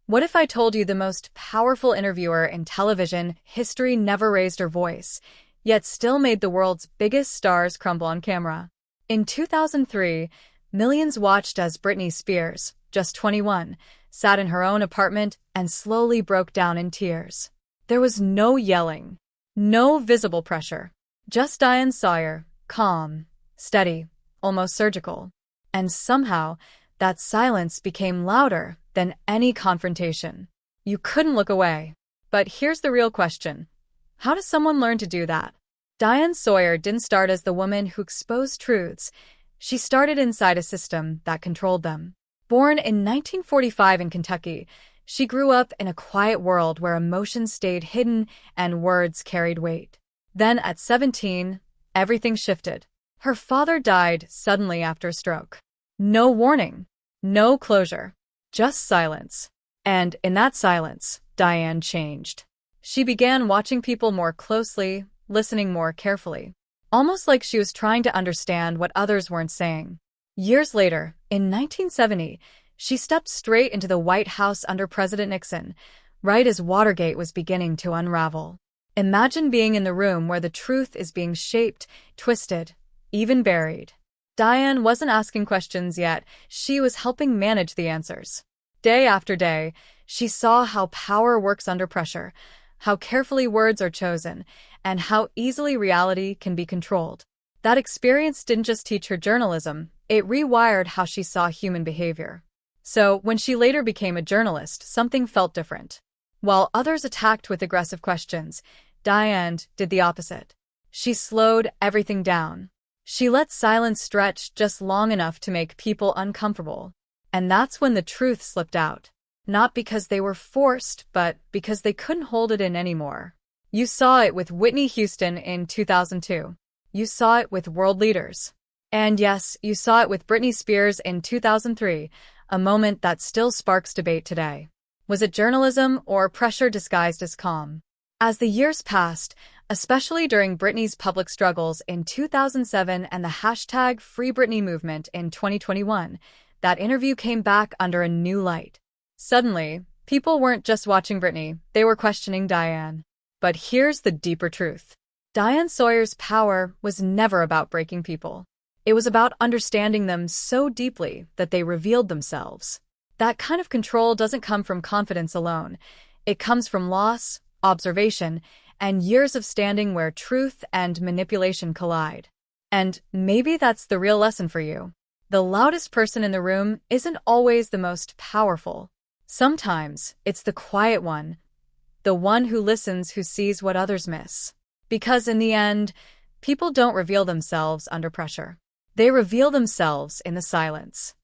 What if I told you the most powerful interviewer in television history never raised her voice, yet still made the world's biggest stars crumble on camera? In 2003, millions watched as Britney Spears, just 21, sat in her own apartment and slowly broke down in tears. There was no yelling, no visible pressure, just Diane Sawyer, calm, steady, almost surgical. And somehow, that silence became louder than any confrontation. You couldn't look away. But here's the real question. How does someone learn to do that? Diane Sawyer didn't start as the woman who exposed truths. She started inside a system that controlled them. Born in 1945 in Kentucky, she grew up in a quiet world where emotions stayed hidden and words carried weight. Then at 17, everything shifted. Her father died suddenly after a stroke. No warning, no closure, just silence. And in that silence, Diane changed. She began watching people more closely, listening more carefully, almost like she was trying to understand what others weren't saying. Years later, in 1970, she stepped straight into the White House under President Nixon, right as Watergate was beginning to unravel. Imagine being in the room where the truth is being shaped, twisted, even buried. Diane wasn't asking questions yet, she was helping manage the answers. Day after day, she saw how power works under pressure, how carefully words are chosen, and how easily reality can be controlled. That experience didn't just teach her journalism, it rewired how she saw human behavior. So, when she later became a journalist, something felt different. While others attacked with aggressive questions, Diane did the opposite. She slowed everything down. She let silence stretch just long enough to make people uncomfortable. And that's when the truth slipped out. Not because they were forced, but because they couldn't hold it in anymore. You saw it with Whitney Houston in 2002. You saw it with world leaders. And yes, you saw it with Britney Spears in 2003, a moment that still sparks debate today. Was it journalism or pressure disguised as calm? As the years passed, especially during Britney's public struggles in 2007 and the hashtag Free Britney movement in 2021, that interview came back under a new light. Suddenly, people weren't just watching Britney, they were questioning Diane. But here's the deeper truth. Diane Sawyer's power was never about breaking people. It was about understanding them so deeply that they revealed themselves. That kind of control doesn't come from confidence alone. It comes from loss, observation, and years of standing where truth and manipulation collide. And maybe that's the real lesson for you. The loudest person in the room isn't always the most powerful. Sometimes it's the quiet one, the one who listens, who sees what others miss. Because in the end, people don't reveal themselves under pressure. They reveal themselves in the silence.